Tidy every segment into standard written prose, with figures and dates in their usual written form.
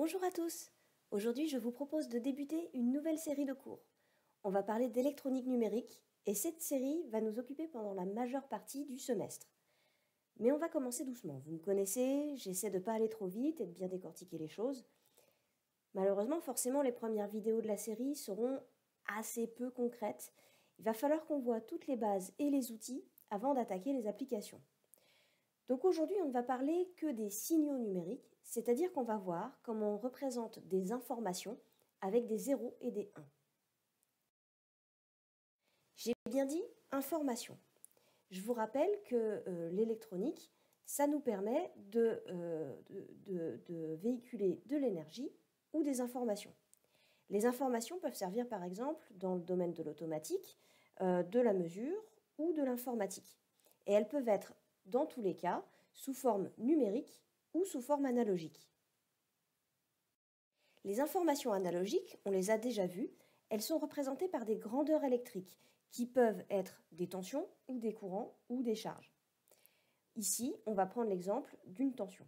Bonjour à tous. Aujourd'hui, je vous propose de débuter une nouvelle série de cours. On va parler d'électronique numérique et cette série va nous occuper pendant la majeure partie du semestre. Mais on va commencer doucement. Vous me connaissez, j'essaie de ne pas aller trop vite et de bien décortiquer les choses. Malheureusement, forcément, les premières vidéos de la série seront assez peu concrètes. Il va falloir qu'on voit toutes les bases et les outils avant d'attaquer les applications. Donc aujourd'hui, on ne va parler que des signaux numériques, c'est-à-dire qu'on va voir comment on représente des informations avec des 0 et des 1. J'ai bien dit information. Je vous rappelle que l'électronique, ça nous permet de véhiculer de l'énergie ou des informations. Les informations peuvent servir par exemple dans le domaine de l'automatique, de la mesure ou de l'informatique. Et elles peuvent être dans tous les cas sous forme numérique ou sous forme analogique. Les informations analogiques, on les a déjà vues, elles sont représentées par des grandeurs électriques qui peuvent être des tensions ou des courants ou des charges. Ici, on va prendre l'exemple d'une tension.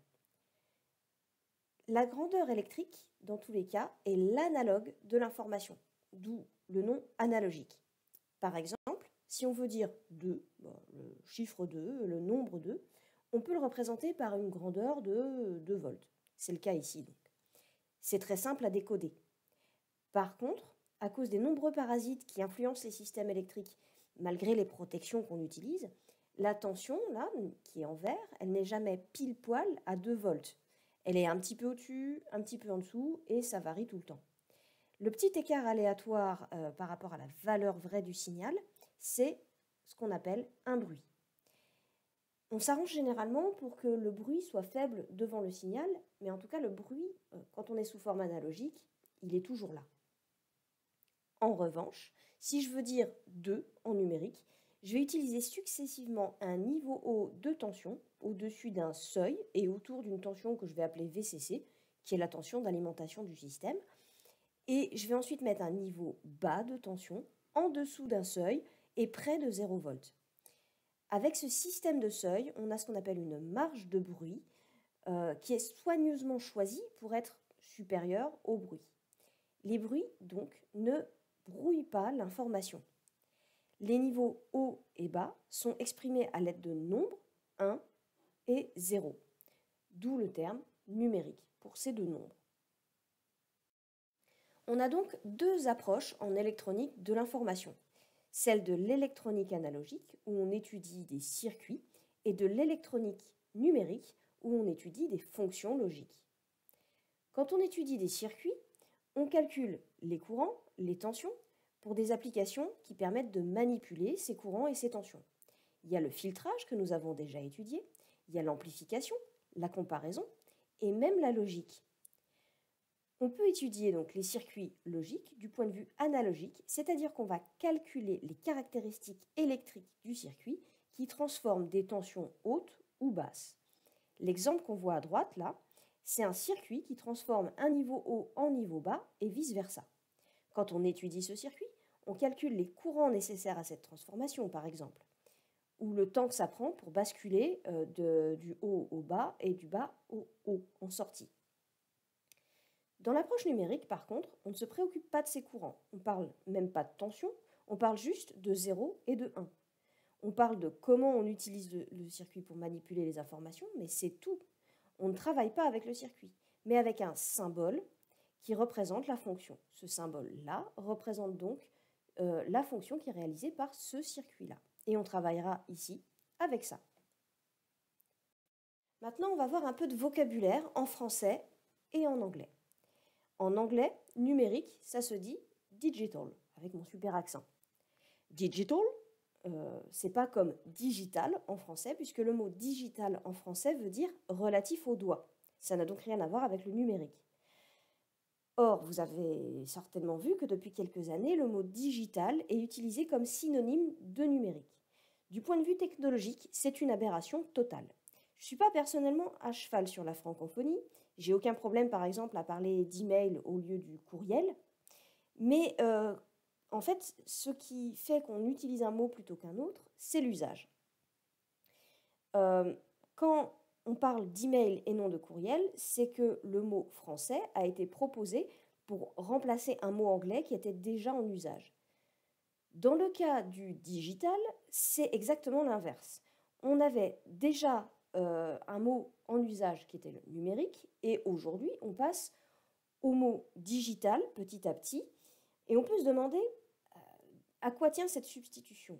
La grandeur électrique, dans tous les cas, est l'analogue de l'information, d'où le nom analogique. Par exemple, si on veut dire 2, le chiffre 2, le nombre 2, on peut le représenter par une grandeur de 2 volts. C'est le cas ici. C'est très simple à décoder. Par contre, à cause des nombreux parasites qui influencent les systèmes électriques, malgré les protections qu'on utilise, la tension, là, qui est en vert, elle n'est jamais pile poil à 2 volts. Elle est un petit peu au-dessus, un petit peu en dessous, et ça varie tout le temps. Le petit écart aléatoire par rapport à la valeur vraie du signal, c'est ce qu'on appelle un bruit. On s'arrange généralement pour que le bruit soit faible devant le signal, mais en tout cas le bruit, quand on est sous forme analogique, il est toujours là. En revanche, si je veux dire 2 en numérique, je vais utiliser successivement un niveau haut de tension au-dessus d'un seuil et autour d'une tension que je vais appeler VCC, qui est la tension d'alimentation du système. Et je vais ensuite mettre un niveau bas de tension en dessous d'un seuil et près de 0 volts. Avec ce système de seuil, on a ce qu'on appelle une marge de bruit qui est soigneusement choisie pour être supérieure au bruit. Les bruits, donc, ne brouillent pas l'information. Les niveaux haut et bas sont exprimés à l'aide de nombres 1 et 0, d'où le terme numérique pour ces deux nombres. On a donc deux approches en électronique de l'information. Celle de l'électronique analogique, où on étudie des circuits, et de l'électronique numérique, où on étudie des fonctions logiques. Quand on étudie des circuits, on calcule les courants, les tensions, pour des applications qui permettent de manipuler ces courants et ces tensions. Il y a le filtrage que nous avons déjà étudié, il y a l'amplification, la comparaison, et même la logique. On peut étudier donc les circuits logiques du point de vue analogique, c'est-à-dire qu'on va calculer les caractéristiques électriques du circuit qui transforment des tensions hautes ou basses. L'exemple qu'on voit à droite là, c'est un circuit qui transforme un niveau haut en niveau bas et vice-versa. Quand on étudie ce circuit, on calcule les courants nécessaires à cette transformation par exemple, ou le temps que ça prend pour basculer du haut au bas et du bas au haut en sortie. Dans l'approche numérique, par contre, on ne se préoccupe pas de ces courants. On ne parle même pas de tension, on parle juste de 0 et de 1. On parle de comment on utilise le circuit pour manipuler les informations, mais c'est tout. On ne travaille pas avec le circuit, mais avec un symbole qui représente la fonction. Ce symbole-là représente donc la fonction qui est réalisée par ce circuit-là. Et on travaillera ici avec ça. Maintenant, on va voir un peu de vocabulaire en français et en anglais. En anglais, numérique, ça se dit digital, avec mon super accent. Digital, c'est pas comme digital en français, puisque le mot digital en français veut dire relatif au doigt. Ça n'a donc rien à voir avec le numérique. Or, vous avez certainement vu que depuis quelques années, le mot digital est utilisé comme synonyme de numérique. Du point de vue technologique, c'est une aberration totale. Je ne suis pas personnellement à cheval sur la francophonie, j'ai aucun problème par exemple à parler d'email au lieu du courriel, mais en fait, ce qui fait qu'on utilise un mot plutôt qu'un autre, c'est l'usage. Quand on parle d'email et non de courriel, c'est que le mot français a été proposé pour remplacer un mot anglais qui était déjà en usage. Dans le cas du digital, c'est exactement l'inverse. On avait déjà un mot en usage qui était le numérique, et aujourd'hui, on passe au mot digital petit à petit, et on peut se demander à quoi tient cette substitution.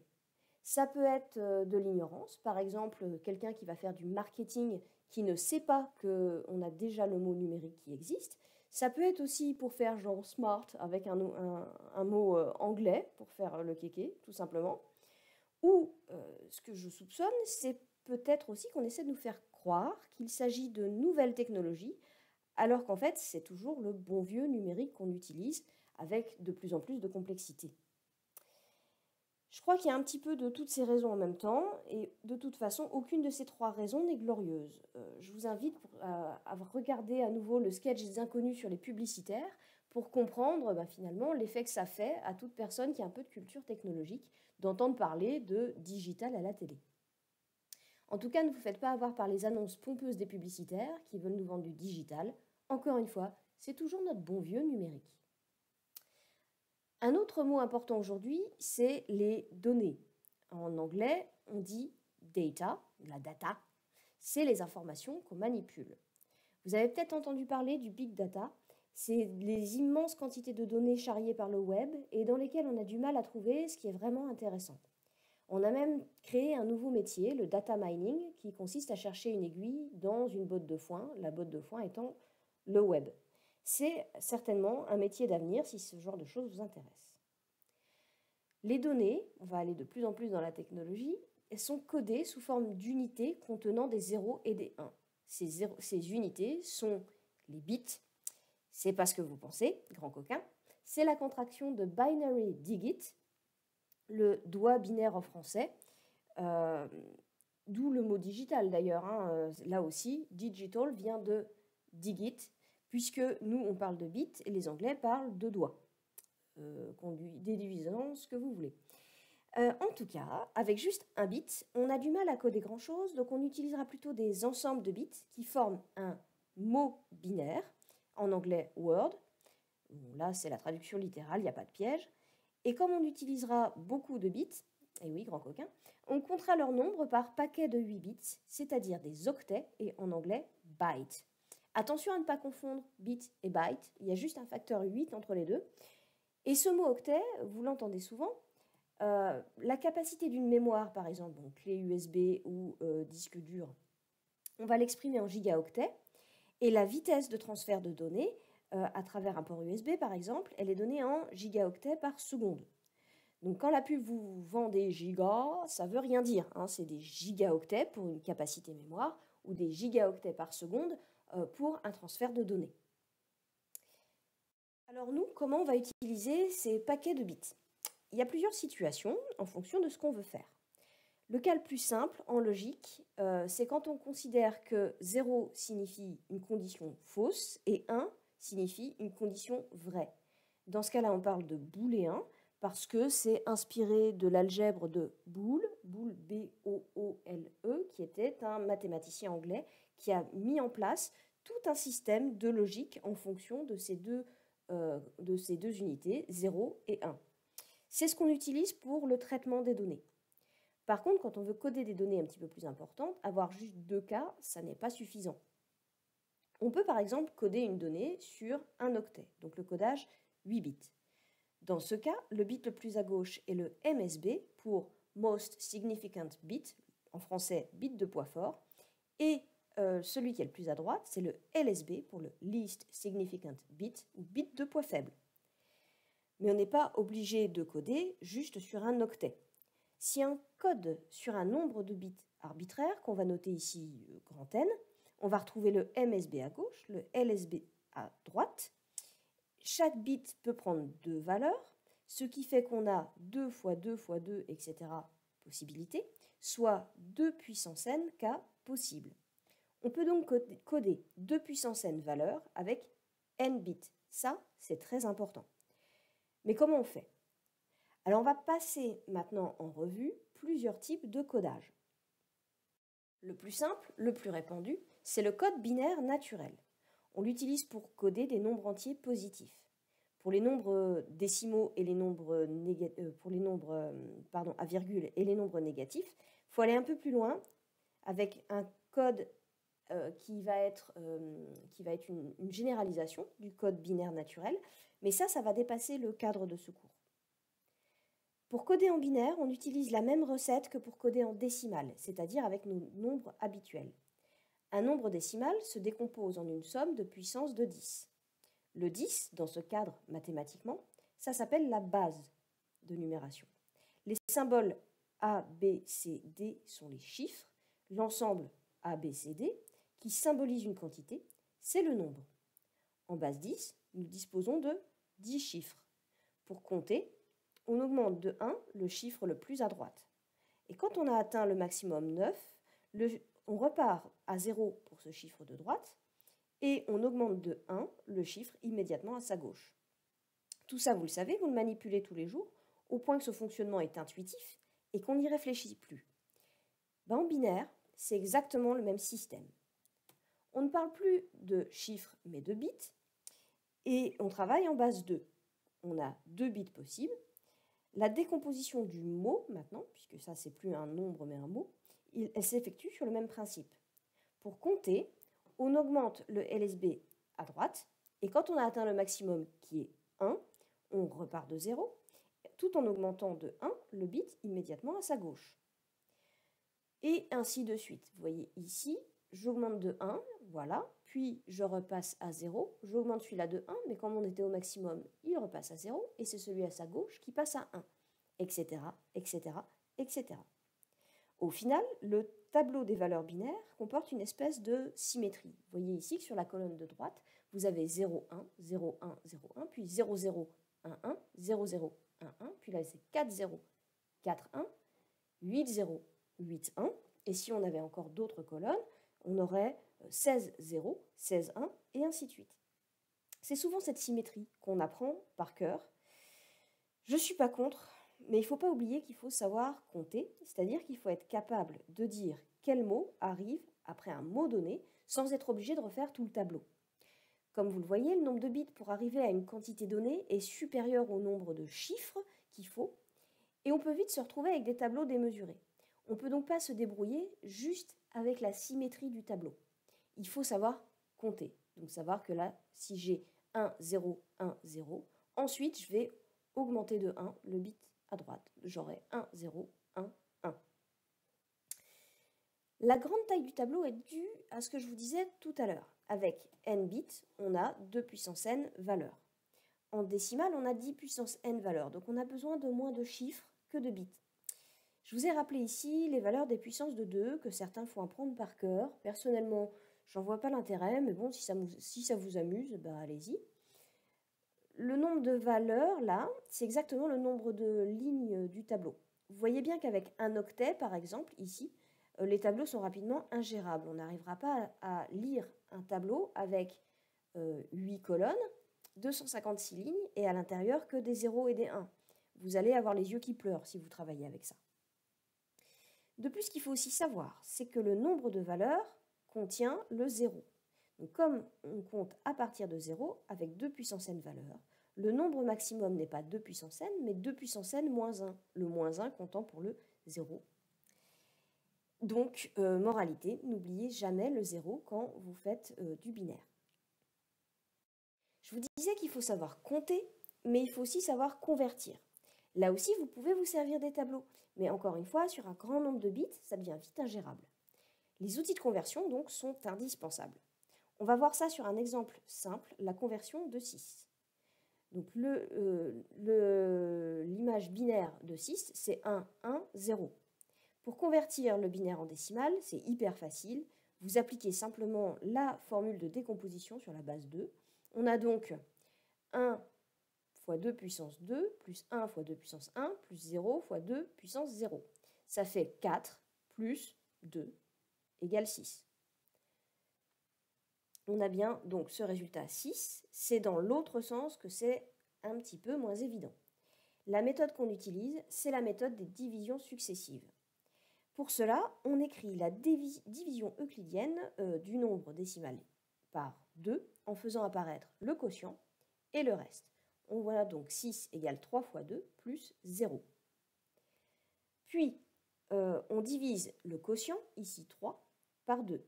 Ça peut être de l'ignorance, par exemple quelqu'un qui va faire du marketing qui ne sait pas qu'on a déjà le mot numérique qui existe. Ça peut être aussi pour faire genre smart avec un mot anglais pour faire le kéké, tout simplement. Ou ce que je soupçonne, c'est peut-être aussi qu'on essaie de nous faire croire qu'il s'agit de nouvelles technologies, alors qu'en fait c'est toujours le bon vieux numérique qu'on utilise avec de plus en plus de complexité. Je crois qu'il y a un petit peu de toutes ces raisons en même temps, et de toute façon, aucune de ces trois raisons n'est glorieuse. Je vous invite à regarder à nouveau le sketch des inconnus sur les publicitaires pour comprendre finalement l'effet que ça fait à toute personne qui a un peu de culture technologique d'entendre parler de digital à la télé. En tout cas, ne vous faites pas avoir par les annonces pompeuses des publicitaires qui veulent nous vendre du digital. Encore une fois, c'est toujours notre bon vieux numérique. Un autre mot important aujourd'hui, c'est les données. En anglais, on dit data, la data, c'est les informations qu'on manipule. Vous avez peut-être entendu parler du big data, c'est les immenses quantités de données charriées par le web et dans lesquelles on a du mal à trouver ce qui est vraiment intéressant. On a même créé un nouveau métier, le data mining, qui consiste à chercher une aiguille dans une botte de foin, la botte de foin étant le web. C'est certainement un métier d'avenir si ce genre de choses vous intéresse. Les données, on va aller de plus en plus dans la technologie, elles sont codées sous forme d'unités contenant des 0 et des 1. Ces unités sont les bits, c'est pas ce que vous pensez, grand coquin, c'est la contraction de binary digit, le doigt binaire en français, d'où le mot digital d'ailleurs, là aussi, digital vient de digit, puisque nous on parle de bits et les Anglais parlent de doigts, déduisant ce que vous voulez. En tout cas, avec juste un bit, on a du mal à coder grand-chose, donc on utilisera plutôt des ensembles de bits qui forment un mot binaire, en anglais Word. Bon, là, c'est la traduction littérale, il n'y a pas de piège. Et comme on utilisera beaucoup de bits, et oui, grand coquin, on comptera leur nombre par paquet de 8 bits, c'est-à-dire des octets, et en anglais, bytes. Attention à ne pas confondre bit et byte, il y a juste un facteur 8 entre les deux. Et ce mot octet, vous l'entendez souvent, la capacité d'une mémoire, par exemple, donc clé USB ou disque dur, on va l'exprimer en gigaoctets. Et la vitesse de transfert de données, à travers un port USB, par exemple, elle est donnée en gigaoctets par seconde. Donc quand la pub vous vend des gigas, ça ne veut rien dire. C'est des gigaoctets pour une capacité mémoire ou des gigaoctets par seconde pour un transfert de données. Alors nous, comment on va utiliser ces paquets de bits ? Il y a plusieurs situations en fonction de ce qu'on veut faire. Le cas le plus simple en logique, c'est quand on considère que 0 signifie une condition fausse et 1 signifie une condition vraie. Dans ce cas-là, on parle de booléen parce que c'est inspiré de l'algèbre de Boole, B-O-O-L-E, qui était un mathématicien anglais qui a mis en place tout un système de logique en fonction de ces deux unités, 0 et 1. C'est ce qu'on utilise pour le traitement des données. Par contre, quand on veut coder des données un petit peu plus importantes, avoir juste 2 cas, ça n'est pas suffisant. On peut par exemple coder une donnée sur un octet, donc le codage 8 bits. Dans ce cas, le bit le plus à gauche est le MSB pour Most Significant Bit, en français bit de poids fort, et celui qui est le plus à droite, c'est le LSB pour le Least Significant Bit ou bit de poids faible. Mais on n'est pas obligé de coder juste sur un octet. Si on code sur un nombre de bits arbitraire, qu'on va noter ici grand N, on va retrouver le MSB à gauche, le LSB à droite. Chaque bit peut prendre 2 valeurs, ce qui fait qu'on a 2 fois 2 fois 2, etc. possibilités, soit 2 puissance n cas possibles. On peut donc coder 2 puissance n valeurs avec n bits. Ça, c'est très important. Mais comment on fait ? Alors, on va passer maintenant en revue plusieurs types de codage. Le plus simple, le plus répandu, c'est le code binaire naturel. On l'utilise pour coder des nombres entiers positifs. Pour les nombres décimaux et les nombres, à virgule et les nombres négatifs, il faut aller un peu plus loin avec un code qui va être une généralisation du code binaire naturel, mais ça va dépasser le cadre de ce cours. Pour coder en binaire, on utilise la même recette que pour coder en décimal, c'est-à-dire avec nos nombres habituels. Un nombre décimal se décompose en une somme de puissance de 10. Le 10, dans ce cadre mathématiquement, ça s'appelle la base de numération. Les symboles A, B, C, D sont les chiffres. L'ensemble A, B, C, D, qui symbolise une quantité, c'est le nombre. En base 10, nous disposons de 10 chiffres. Pour compter, on augmente de 1 le chiffre le plus à droite. Et quand on a atteint le maximum 9, on repart à 0 pour ce chiffre de droite et on augmente de 1 le chiffre immédiatement à sa gauche. Tout ça, vous le savez, vous le manipulez tous les jours, au point que ce fonctionnement est intuitif et qu'on n'y réfléchit plus. En binaire, c'est exactement le même système. On ne parle plus de chiffres, mais de bits, et on travaille en base 2. On a 2 bits possibles. La décomposition du mot, maintenant, puisque ça, c'est plus un nombre, mais un mot, elle s'effectue sur le même principe. Pour compter, on augmente le LSB à droite, et quand on a atteint le maximum, qui est 1, on repart de 0, tout en augmentant de 1 le bit immédiatement à sa gauche. Et ainsi de suite. Vous voyez ici, j'augmente de 1, voilà, puis je repasse à 0, j'augmente celui-là de 1, mais comme on était au maximum, il repasse à 0, et c'est celui à sa gauche qui passe à 1, etc., etc., etc. Au final, le tableau des valeurs binaires comporte une espèce de symétrie. Vous voyez ici que sur la colonne de droite, vous avez 0, 1, 0, 1, 0, 1, puis 0, 0, 1, 1, 0, 0, 1, 1, puis là c'est 4, 0, 4, 1, 8, 0, 8, 1, et si on avait encore d'autres colonnes, on aurait 16, 0, 16, 1, et ainsi de suite. C'est souvent cette symétrie qu'on apprend par cœur. Je ne suis pas contre, mais il ne faut pas oublier qu'il faut savoir compter, c'est-à-dire qu'il faut être capable de dire quel mot arrive après un mot donné, sans être obligé de refaire tout le tableau. Comme vous le voyez, le nombre de bits pour arriver à une quantité donnée est supérieur au nombre de chiffres qu'il faut, et on peut vite se retrouver avec des tableaux démesurés. On ne peut donc pas se débrouiller juste avec la symétrie du tableau. Il faut savoir compter. Donc savoir que là, si j'ai 1, 0, 1, 0, ensuite je vais augmenter de 1 le bit à droite. J'aurai 1, 0, 1, 1. La grande taille du tableau est due à ce que je vous disais tout à l'heure. Avec n bits, on a 2 puissance n valeurs. En décimale, on a 10 puissance n valeurs. Donc on a besoin de moins de chiffres que de bits. Je vous ai rappelé ici les valeurs des puissances de 2 que certains font apprendre par cœur. Personnellement, j'en vois pas l'intérêt, mais bon, si ça vous amuse, bah allez-y. Le nombre de valeurs, là, c'est exactement le nombre de lignes du tableau. Vous voyez bien qu'avec un octet, par exemple, ici, les tableaux sont rapidement ingérables. On n'arrivera pas à lire un tableau avec 8 colonnes, 256 lignes, et à l'intérieur que des 0 et des 1. Vous allez avoir les yeux qui pleurent si vous travaillez avec ça. De plus, ce qu'il faut aussi savoir, c'est que le nombre de valeurs contient le 0. Donc, comme on compte à partir de 0, avec 2 puissance n valeurs, le nombre maximum n'est pas 2 puissance n, mais 2 puissance n moins 1, le moins 1 comptant pour le 0. Donc, moralité, n'oubliez jamais le 0 quand vous faites du binaire. Je vous disais qu'il faut savoir compter, mais il faut aussi savoir convertir. Là aussi, vous pouvez vous servir des tableaux, mais encore une fois, sur un grand nombre de bits, ça devient vite ingérable. Les outils de conversion, donc, sont indispensables. On va voir ça sur un exemple simple, la conversion de 6. Donc, l'image binaire de 6, c'est 1, 1, 0. Pour convertir le binaire en décimal, c'est hyper facile. Vous appliquez simplement la formule de décomposition sur la base 2. On a donc 1 fois 2 puissance 2, plus 1 fois 2 puissance 1, plus 0 fois 2 puissance 0. Ça fait 4 plus 2 égale 6. On a bien donc ce résultat 6. C'est dans l'autre sens que c'est un petit peu moins évident. La méthode qu'on utilise, c'est la méthode des divisions successives. Pour cela, on écrit la division euclidienne du nombre décimal par 2 en faisant apparaître le quotient et le reste. On voit donc 6 égale 3 fois 2 plus 0. Puis, on divise le quotient, ici 3, par 2.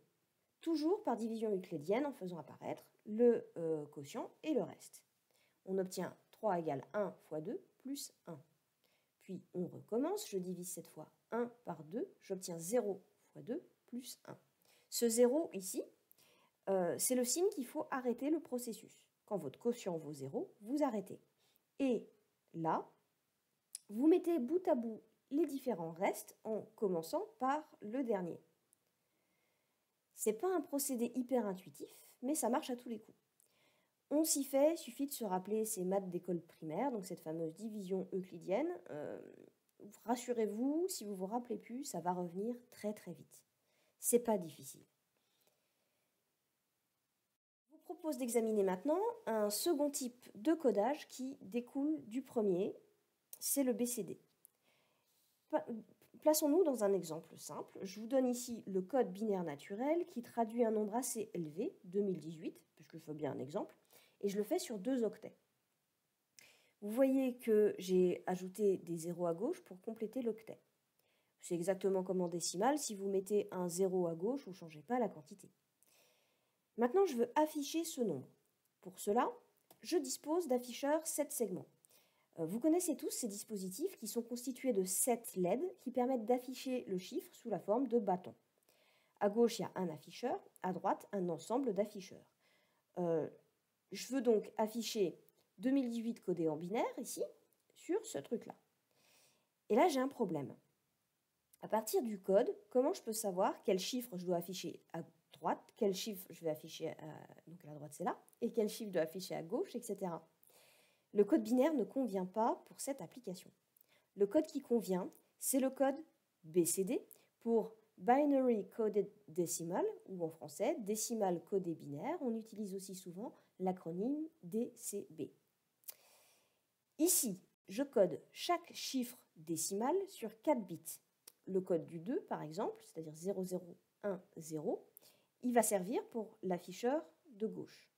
Toujours par division euclidienne en faisant apparaître le quotient et le reste. On obtient 3 égale 1 fois 2 plus 1. Puis on recommence, je divise cette fois 1 par 2, j'obtiens 0 fois 2 plus 1. Ce 0 ici, c'est le signe qu'il faut arrêter le processus. Quand votre quotient vaut 0, vous arrêtez. Et là, vous mettez bout à bout les différents restes en commençant par le dernier. Ce n'est pas un procédé hyper intuitif, mais ça marche à tous les coups. On s'y fait, il suffit de se rappeler ces maths d'école primaire, donc cette fameuse division euclidienne. Rassurez-vous, si vous ne vous rappelez plus, ça va revenir très très vite. C'est pas difficile. Je vous propose d'examiner maintenant un second type de codage qui découle du premier, c'est le BCD. Plaçons-nous dans un exemple simple. Je vous donne ici le code binaire naturel qui traduit un nombre assez élevé, 2018, puisque je fais bien un exemple, et je le fais sur 2 octets. Vous voyez que j'ai ajouté des zéros à gauche pour compléter l'octet. C'est exactement comme en décimale, si vous mettez un 0 à gauche, vous ne changez pas la quantité. Maintenant, je veux afficher ce nombre. Pour cela, je dispose d'afficheurs 7 segments. Vous connaissez tous ces dispositifs qui sont constitués de 7 LED qui permettent d'afficher le chiffre sous la forme de bâtons. À gauche, il y a un afficheur, à droite, un ensemble d'afficheurs. Je veux donc afficher 2018 codé en binaire, ici, sur ce truc-là. Et là, j'ai un problème. À partir du code, comment je peux savoir quel chiffre je dois afficher à droite, quel chiffre je vais afficher, donc à la droite c'est là, et quel chiffre je dois afficher à gauche, etc. Le code binaire ne convient pas pour cette application. Le code qui convient, c'est le code BCD pour Binary Coded Decimal, ou en français, décimal codé binaire. On utilise aussi souvent l'acronyme DCB. Ici, je code chaque chiffre décimal sur 4 bits. Le code du 2, par exemple, c'est-à-dire 0010, il va servir pour l'afficheur de gauche.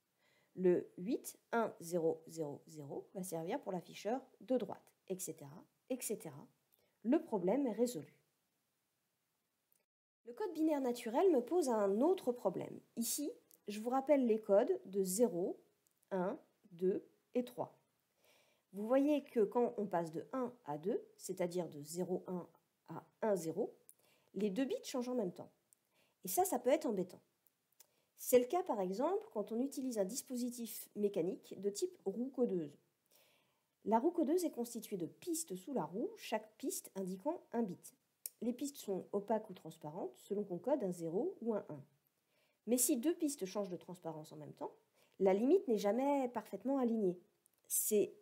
Le 8, 1, 0, 0, 0 va servir pour l'afficheur de droite, etc., etc. Le problème est résolu. Le code binaire naturel me pose un autre problème. Ici, je vous rappelle les codes de 0, 1, 2 et 3. Vous voyez que quand on passe de 1 à 2, c'est-à-dire de 0, 1 à 1, 0, les 2 bits changent en même temps. Et ça peut être embêtant. C'est le cas, par exemple, quand on utilise un dispositif mécanique de type roue codeuse. La roue codeuse est constituée de pistes sous la roue, chaque piste indiquant un bit. Les pistes sont opaques ou transparentes selon qu'on code un 0 ou un 1. Mais si 2 pistes changent de transparence en même temps, la limite n'est jamais parfaitement alignée. C'est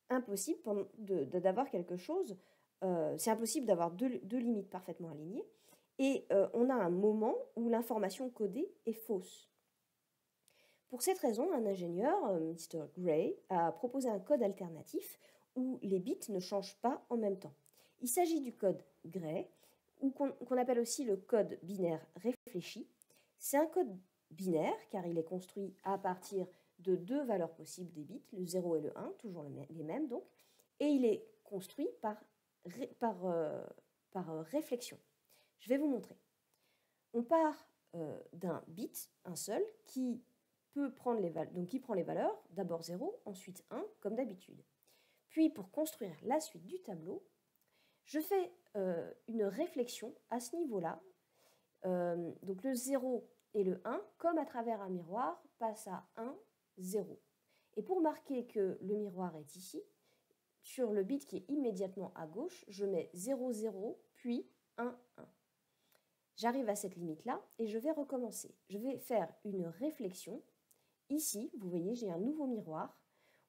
impossible d'avoir quelque chose, c'est impossible d'avoir deux limites parfaitement alignées. Et on a un moment où l'information codée est fausse. Pour cette raison, un ingénieur, Mr. Gray, a proposé un code alternatif où les bits ne changent pas en même temps. Il s'agit du code Gray, ou qu'on appelle aussi le code binaire réfléchi. C'est un code binaire car il est construit à partir de 2 valeurs possibles des bits, le 0 et le 1, toujours les mêmes donc, et il est construit par réflexion. Je vais vous montrer. On part d'un bit, un seul, qui prend les valeurs, d'abord 0, ensuite 1, comme d'habitude. Puis, pour construire la suite du tableau, je fais une réflexion à ce niveau-là. Donc le 0 et le 1, comme à travers un miroir, passent à 1, 0. Et pour marquer que le miroir est ici, sur le bit qui est immédiatement à gauche, je mets 0, 0, puis 1, 1. J'arrive à cette limite-là et je vais recommencer. Je vais faire une réflexion. Ici, vous voyez, j'ai un nouveau miroir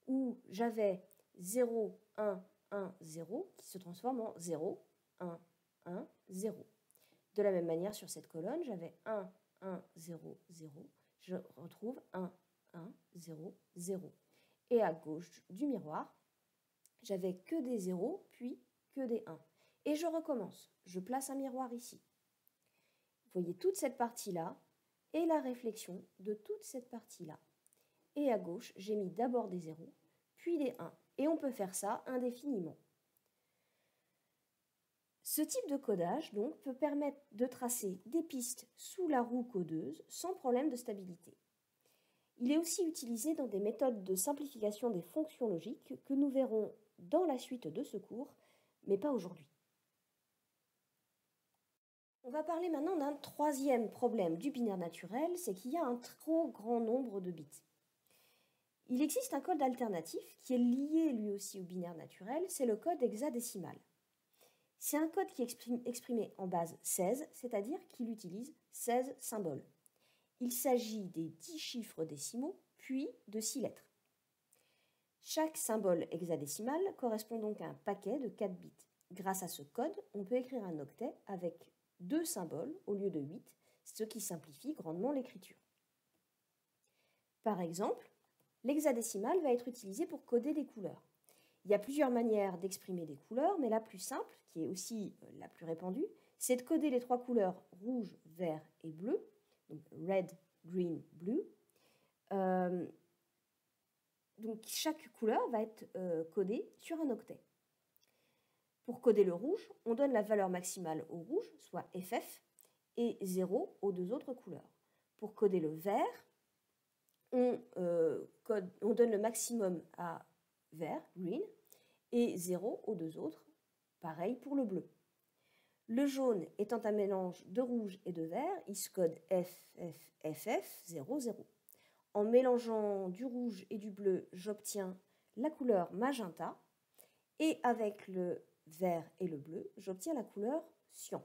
où j'avais 0, 1, 1, 0 qui se transforme en 0, 1, 1, 0. De la même manière, sur cette colonne, j'avais 1, 1, 0, 0. Je retrouve 1, 1, 0, 0. Et à gauche du miroir, j'avais que des 0, puis que des 1. Et je recommence. Je place un miroir ici. Vous voyez toute cette partie-là et la réflexion de toute cette partie-là. Et à gauche, j'ai mis d'abord des 0, puis des 1. Et on peut faire ça indéfiniment. Ce type de codage donc, peut permettre de tracer des pistes sous la roue codeuse sans problème de stabilité. Il est aussi utilisé dans des méthodes de simplification des fonctions logiques que nous verrons dans la suite de ce cours, mais pas aujourd'hui. On va parler maintenant d'un troisième problème du binaire naturel, c'est qu'il y a un trop grand nombre de bits. Il existe un code alternatif qui est lié lui aussi au binaire naturel, c'est le code hexadécimal. C'est un code qui est exprimé en base 16, c'est-à-dire qu'il utilise 16 symboles. Il s'agit des 10 chiffres décimaux, puis de 6 lettres. Chaque symbole hexadécimal correspond donc à un paquet de 4 bits. Grâce à ce code, on peut écrire un octet avec 2 symboles au lieu de 8, ce qui simplifie grandement l'écriture. Par exemple, l'hexadécimal va être utilisé pour coder des couleurs. Il y a plusieurs manières d'exprimer des couleurs, mais la plus simple, qui est aussi la plus répandue, c'est de coder les 3 couleurs rouge, vert et bleu, donc red, green, blue. Donc chaque couleur va être codée sur un octet. Pour coder le rouge, on donne la valeur maximale au rouge, soit FF, et 0 aux 2 autres couleurs. Pour coder le vert, on donne le maximum à vert, green, et 0 aux 2 autres, pareil pour le bleu. Le jaune étant un mélange de rouge et de vert, il se code FF, 0, 0. En mélangeant du rouge et du bleu, j'obtiens la couleur magenta, et avec le vert et le bleu, j'obtiens la couleur cyan.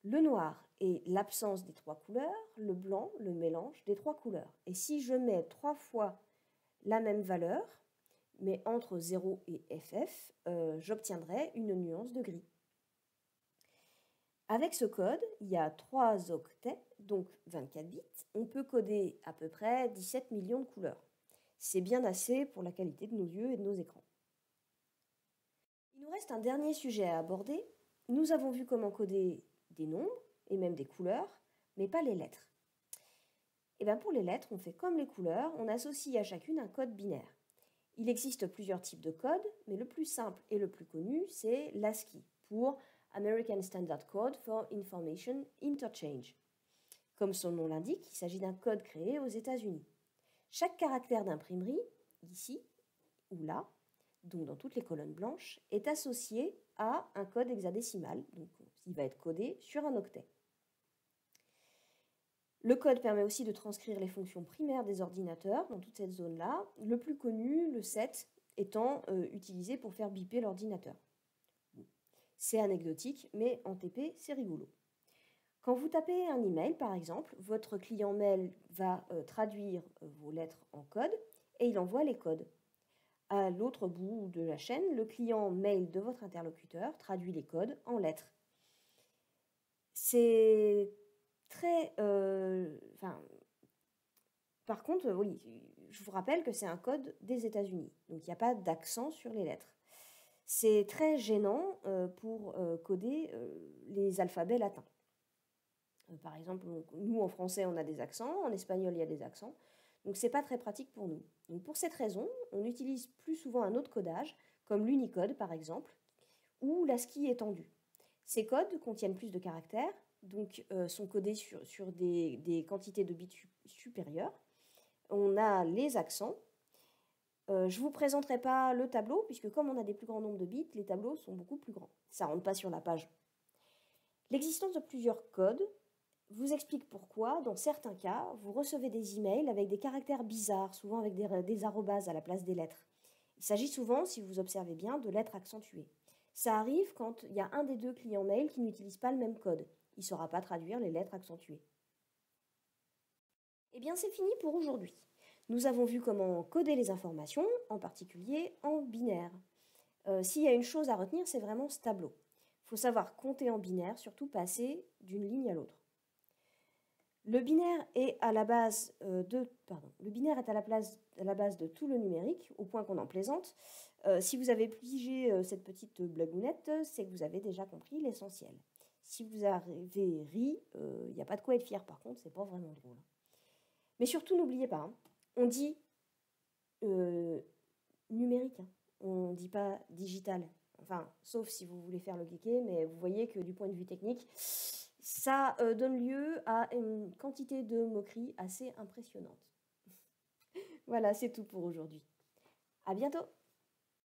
Le noir est l'absence des 3 couleurs, le blanc, le mélange des 3 couleurs. Et si je mets 3 fois la même valeur, mais entre 0 et FF, j'obtiendrai une nuance de gris. Avec ce code, il y a 3 octets, donc 24 bits. On peut coder à peu près 17 millions de couleurs. C'est bien assez pour la qualité de nos yeux et de nos écrans. Il nous reste un dernier sujet à aborder. Nous avons vu comment coder des nombres et même des couleurs, mais pas les lettres. Et bien pour les lettres, on fait comme les couleurs, on associe à chacune un code binaire. Il existe plusieurs types de codes, mais le plus simple et le plus connu, c'est l'ASCII, pour American Standard Code for Information Interchange. Comme son nom l'indique, il s'agit d'un code créé aux États-Unis. Chaque caractère d'imprimerie, ici ou là, donc dans toutes les colonnes blanches, est associé à un code hexadécimal, donc il va être codé sur un octet. Le code permet aussi de transcrire les fonctions primaires des ordinateurs dans toute cette zone-là, le plus connu, le 7, étant utilisé pour faire biper l'ordinateur. C'est anecdotique, mais en TP, c'est rigolo. Quand vous tapez un email, par exemple, votre client mail va traduire vos lettres en code et il envoie les codes. À l'autre bout de la chaîne, le client mail de votre interlocuteur traduit les codes en lettres. C'est très... Par contre, oui, je vous rappelle que c'est un code des États-Unis, donc il n'y a pas d'accent sur les lettres. C'est très gênant pour coder les alphabets latins. Par exemple, nous en français on a des accents, en espagnol il y a des accents, donc c'est pas très pratique pour nous. Donc pour cette raison, on utilise plus souvent un autre codage, comme l'Unicode par exemple, ou l'ASCII étendu. Ces codes contiennent plus de caractères, donc sont codés sur des quantités de bits supérieures. On a les accents. Je ne vous présenterai pas le tableau, puisque comme on a des plus grands nombres de bits, les tableaux sont beaucoup plus grands. Ça ne rentre pas sur la page. L'existence de plusieurs codes vous explique pourquoi, dans certains cas, vous recevez des emails avec des caractères bizarres, souvent avec des arrobases à la place des lettres. Il s'agit souvent, si vous observez bien, de lettres accentuées. Ça arrive quand il y a un des 2 clients mail qui n'utilise pas le même code. Il ne saura pas traduire les lettres accentuées. Eh bien, c'est fini pour aujourd'hui. Nous avons vu comment coder les informations, en particulier en binaire. S'il y a une chose à retenir, c'est vraiment ce tableau. Il faut savoir compter en binaire, surtout passer d'une ligne à l'autre. Le binaire est à la base le binaire est à la base de tout le numérique, au point qu'on en plaisante. Si vous avez pigé cette petite blagounette, c'est que vous avez déjà compris l'essentiel. Si vous avez ri, il n'y a pas de quoi être fier, par contre, c'est pas vraiment drôle. Mais surtout, n'oubliez pas, hein, on dit numérique, hein, on ne dit pas digital. Enfin, sauf si vous voulez faire le geeké, mais vous voyez que du point de vue technique, ça donne lieu à une quantité de moqueries assez impressionnante. Voilà, c'est tout pour aujourd'hui. À bientôt!